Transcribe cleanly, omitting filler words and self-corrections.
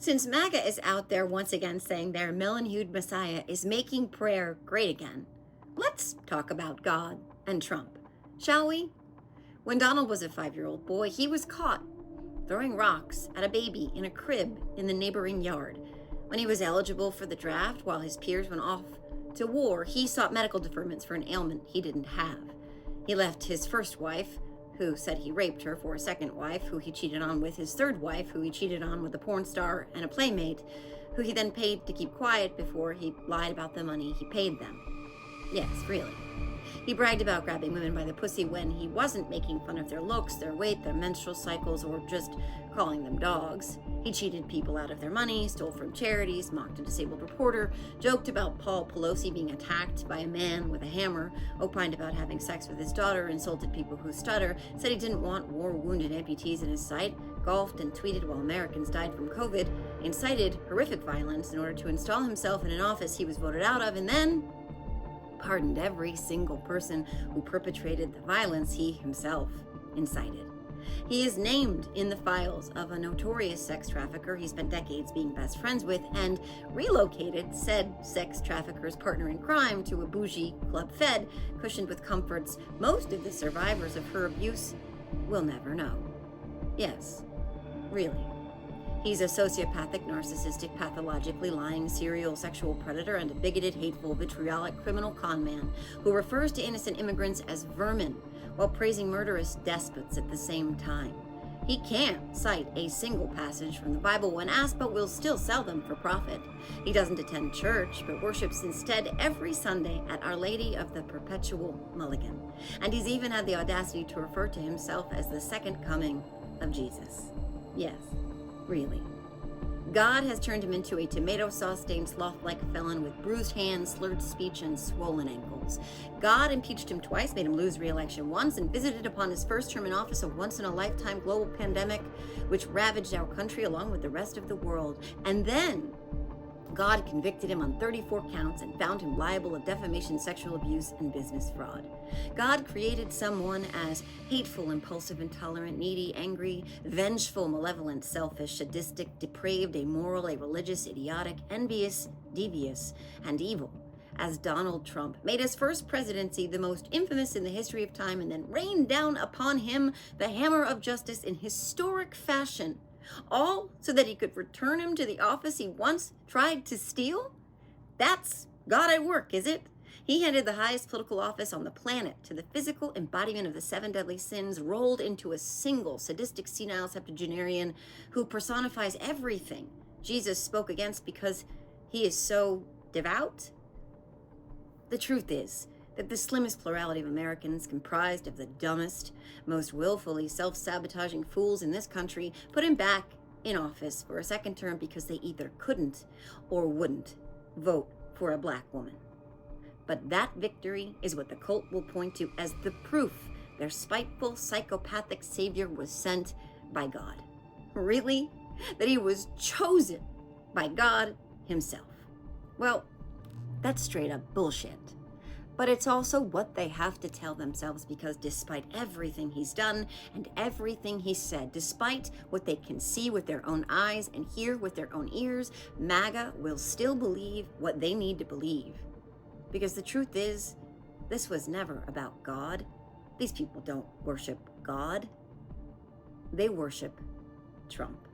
Since MAGA is out there once again saying their melon hued messiah is making prayer great again, let's talk about God and Trump, shall we? When Donald was a 5-year-old boy, he was caught throwing rocks at a baby in a crib in the neighboring yard. When he was eligible for the draft while his peers went off to war, he sought medical deferments for an ailment he didn't have. He left his first wife, who said he raped her, for a second wife, who he cheated on with his third wife, who he cheated on with a porn star and a playmate, who he then paid to keep quiet before he lied about the money he paid them. Yes, really. He bragged about grabbing women by the pussy when he wasn't making fun of their looks, their weight, their menstrual cycles, or just calling them dogs. He cheated people out of their money, stole from charities, mocked a disabled reporter, joked about Paul Pelosi being attacked by a man with a hammer, opined about having sex with his daughter, insulted people who stutter, said he didn't want war-wounded amputees in his sight, golfed and tweeted while Americans died from COVID, incited horrific violence in order to install himself in an office he was voted out of, and then pardoned every single person who perpetrated the violence he himself incited. He is named in the files of a notorious sex trafficker he spent decades being best friends with, and relocated said sex trafficker's partner in crime to a bougie Club Fed cushioned with comforts most of the survivors of her abuse will never know. Yes, really. He's a sociopathic, narcissistic, pathologically lying serial sexual predator and a bigoted, hateful, vitriolic criminal con man who refers to innocent immigrants as vermin while praising murderous despots at the same time. He can't cite a single passage from the Bible when asked, but will still sell them for profit. He doesn't attend church, but worships instead every Sunday at Our Lady of the Perpetual Mulligan. And he's even had the audacity to refer to himself as the second coming of Jesus. Yes. Really. God has turned him into a tomato sauce-stained sloth-like felon with bruised hands, slurred speech, and swollen ankles. God impeached him twice, made him lose re-election once, and visited upon his first term in office a once-in-a-lifetime global pandemic which ravaged our country along with the rest of the world. And then God convicted him on 34 counts and found him liable of defamation, sexual abuse, and business fraud. God created someone as hateful, impulsive, intolerant, needy, angry, vengeful, malevolent, selfish, sadistic, depraved, amoral, a religious, idiotic, envious, devious, and evil as Donald Trump, made his first presidency the most infamous in the history of time, and then rained down upon him the hammer of justice in historic fashion, all so that he could return him to the office he once tried to steal? That's God at work, is it? He handed the highest political office on the planet to the physical embodiment of the 7 deadly sins, rolled into a single sadistic, senile septuagenarian who personifies everything Jesus spoke against because he is so devout. The truth is that the slimmest plurality of Americans, comprised of the dumbest, most willfully self-sabotaging fools in this country, put him back in office for a second term because they either couldn't or wouldn't vote for a black woman. But that victory is what the cult will point to as the proof their spiteful, psychopathic savior was sent by God. Really? That he was chosen by God himself. Well, that's straight up bullshit. But it's also what they have to tell themselves, because despite everything he's done and everything he said, despite what they can see with their own eyes and hear with their own ears, MAGA will still believe what they need to believe. Because the truth is, this was never about God. These people don't worship God. They worship Trump.